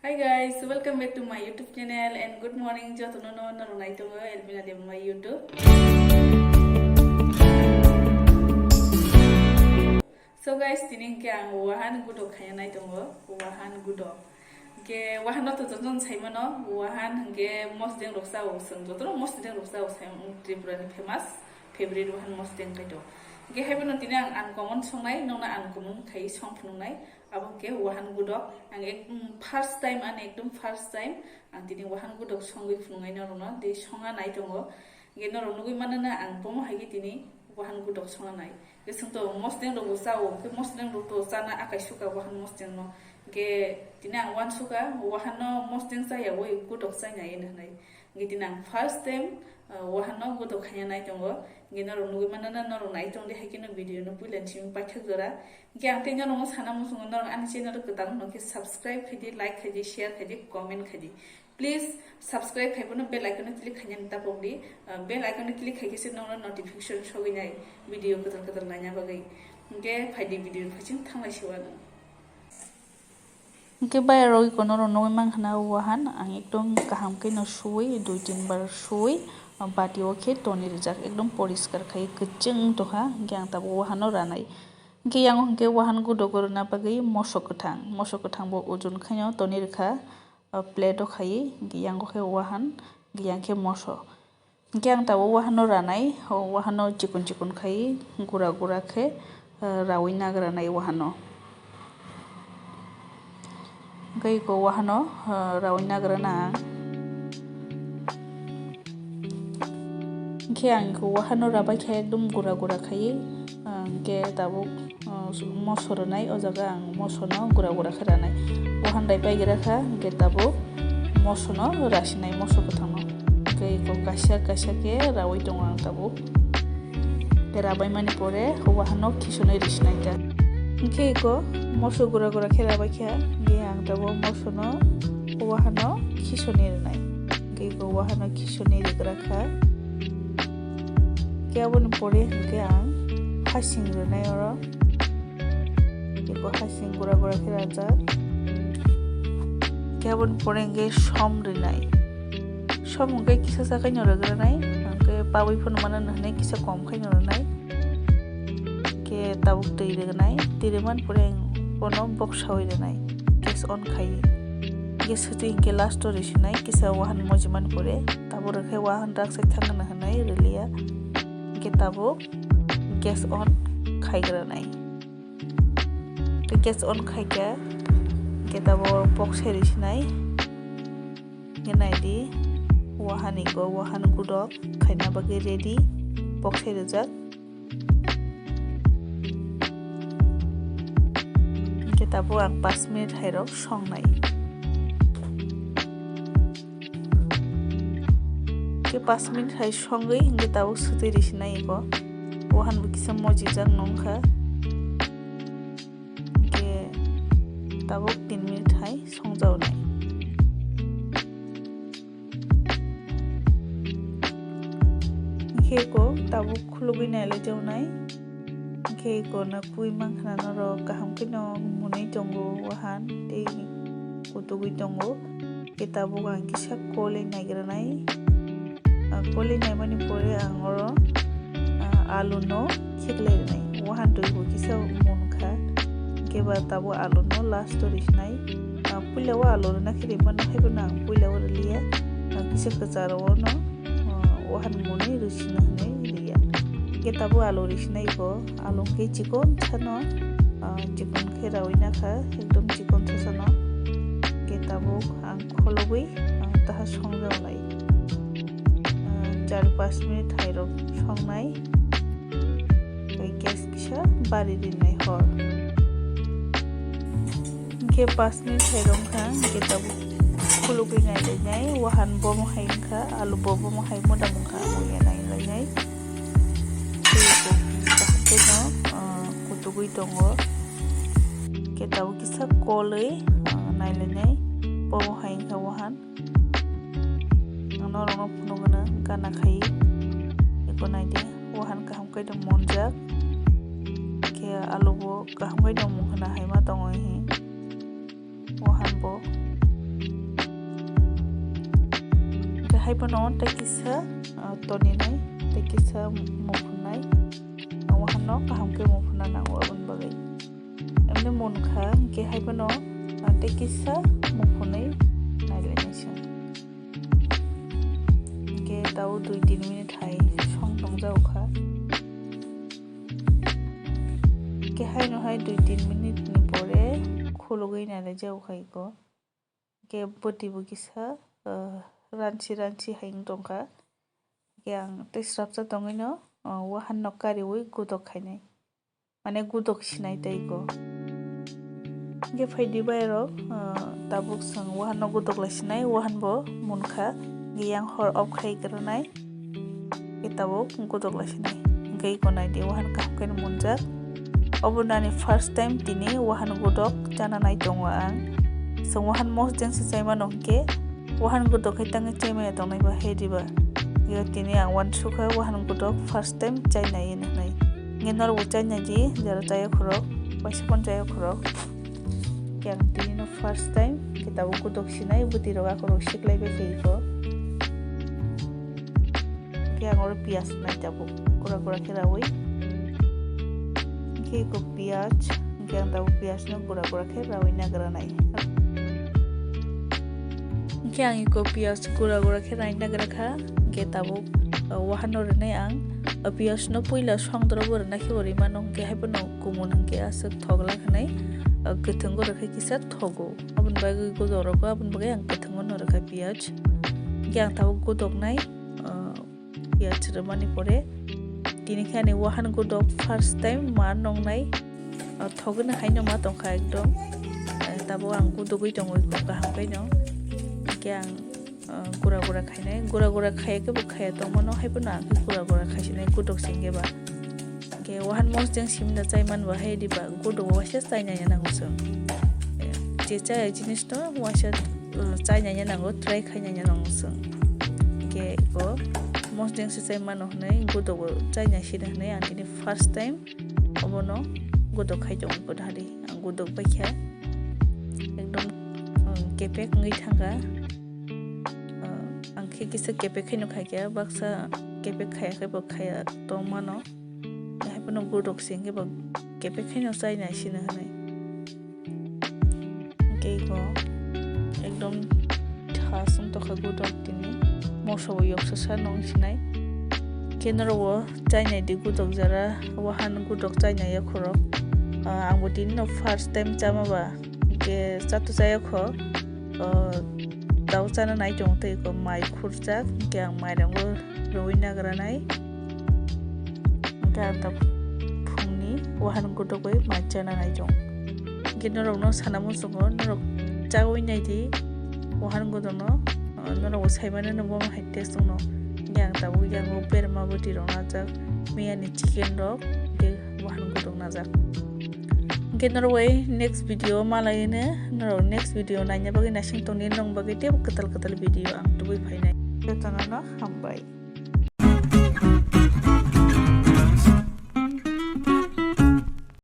Hi guys, welcome back to my YouTube channel and good morning joto no narunai tongo Albina Debbarma YouTube. So guys, tini ke ang wahan gudok kaya nai tongo wahan gudok. Ke wahan no to jon saimano wahan ke most deng roksa oseng joto most deng roksa oseng Tripura ni famous favorite wahan most deng kaito. Ke heben tini ang uncommon songnai nona uncommon kai song phunungnai abang ke wahan gudok ang first time ang tini wahan gudok songi phunungai no rono de songa nai tongo ge no rono gui manana ang pomo hagi tini wahan gudok songa nai ge sungto most deng ro sao ke most deng ro to sana akai suka wahan most deng no ge tini ang wan suka wahan no most deng sa ya woi gudok sa nai nai ge tini ang first time wahan no gudok khanya nai tongo ge no rono gui manana no ro nai tong de hakino video no pulen chim pathak jora ge ang tenya no sana mo sungo no an channel ko tang no ke subscribe khadi like khadi share khadi comment khadi please subscribe khaibono bell icon click khanya ta pogdi bell icon click khagise no notification shogi nai video ko tar nanya bagai ge phaidi video phaching thanglai siwana ke bayar roi kono no mang hana wahan ang ekdom kaham ke no shui 2-3 bar shui bati oke toni rijak ekdom poriskar khai kecheng toha gyang ta wahan no ranai ke yang ke wahan gudok na bagai moso kathang bo ojun khayo toni rekha plate o khai yang ke wahan yang ke moso gyang ta wahan no ranai wahan no chikun khai gura khe rawi nagra nai wahan no gai ko wahan no rawi nagra na ke ang ko wahan no rabai khe ekdom gura khai ke tabo moso ranai o jaga ang moso no gura kharanai wahan dai pai gira kha ke tabo moso no rasinai moso kathang no ke ko kasia ke rawi tong ang tabo ke rabai mani pore wahan no khisonai risinai ta ke ko moso gura khe rabai kha ge ang tabo moso no wahan no khisonai ranai ke ko wahan no khisonai rigra kha ke abon pore ke ang hasing ranai oro ko hasing gura khe raja ke abon pore ge som rinai som ge kisa sakai noragranai ke pabai phone mana nai kisa kom khai nornai ke tabuk tei regnai tireman pore kono box chaoi renai gas on khai gas hati ke last story sinai kisa wahan mojiman pore tabo rakhe wahan rak sai thangna hanai relia ke tabo gas on khaigranai gas on khaika ke tabo box heri sinai yenai di wahan gudok khaina bagi ready box herijak ke tabo ang 5 minute hairok songnai ke 5 minute hai songai hinge tabo sutai risinai ko wahan bu kisa moji jang nongkha ke tabo 3 minute hai songjawnai ke ko tabo khulugui nailai jawnai ke ko na kui mangkhana no ro kaham ke no munai tongo wahan tei kutugui tongo ke tabo ang kisa kole naigranai kole nai mani pore ang oro alu no khiklai nai wahan toi ko kisa munkha ke ba tabo alu no last to risnai pulewa alu na khiri man haibo na pulewa liya kisa kacharo no wahan munai rusina nai liya ke tabo alu risnai ko alu ke chikon chano chikon khe rawina kha ekdom chikon chano ke tabo ang khologui taha songjawnai 4-5 minute hairok songnai kai gas kisa bari dinai hor ke 5 minute hairok kha ke tabo khulugui nai wahan bomo hai kha alu bomo hai moda mukha amoya nai ke no kutugui tongo ke tabo kisa kolei nai bomo hai kha wahan no phunogana kana khai eko naide wahan kaham kai dong monjak ke alu bo kaham kai dong munghana hai ma tongo hi wahan bo haibano taikisa toninai taikisa mufunai wahano kahamke mufuna nango abon bagai emne monkha ke haibano taikisa mufunai nailainaiso ke tau 2-3 minute hai song tongjauka ke haino hai 2-3 minute ni pore khologai nailajauka iko ke boti bukisa ranchi haing tongka yang tesrapsa tongino wahan nokari ui gudok khainai mane gudok sinai taiko ge phaidi bairo tabuk sang wahan no gudok lasinai wahan bo munkha ge yang hor op khai granai ge tabuk gudok lasinai ge konai de wahan kahken munjak obunani first time tini wahan gudok jana nai tongwa ang so wahan mos jeng saima nongke wahan gudok khai tang chaimaya tongnai ba hediba yo tini ang wan sukha wahan gudok first time chainai nai nge nor bu chainai ji jara chaya khurok paisa kon chaya khurok yang tini no first time kita bu gudok sinai buti roga khurok siklai be keiko ke angor pias nai jabu kura kherawi ke ko pias ke ang tabu pias no kura kherawi nagranai ke ang iko pias kura kherai nagrakha ke tabuk wahano renai ang pias no puila songdro bor na khiori manong ke haibano kumun hangke asuk thogla khanai gethungo rakha kisa thogo abun bagi godoro ko abun bagai ang gethungo no rakha pias ke ang tabuk godok nai pias remani pore tini khani wahan godok first time ma nong nai thogna haino ma tongkha ekdom tabo ang godogoi tongoi ko kaham kaino ke ang gura khainai gura khaya ke bu khaya tongmano haibano ang gura khaisinai gudok singge ba ke wahan mos jeng simna chaiman ba hedi ba gudok wasa chainai nango so je chai jinis to wasa chainai nango try khainai nango so ke ko mos jeng se chaiman honai gudok chainai sina honai ang tini first time obono gudok khai jong ko dhari ang gudok baikha ekdom kepek ngai thanga angke kisa kepe khaino khaikya baksa kepe khaya ke bo khaya tongmano haibano gudok singge bo kepe khaino chaina sina hanai keiko ekdom thasum to kha gudok tini moso yoksa sa nong sinai kenro chaina di gudok jara wahan gudok chaina ya khorok angbo tini no first time chama ba ke chatu chaya kho tau chana nai jong tei ko mai khurjak ke ang mai rango roi nagranai ga ta phungni wahan gudokoi mai chana nai jong ke norok no sanamu songo norok chaoi nai di wahan godono norok saimane no bo hai test no yang tabu yang perma boti rona jak miyani chicken rok ke wahan godok najak ke norway next video malaine norok next video nanya bagi nasing tongni nong bagi te ketal video ang tubui phainai ketana no hambai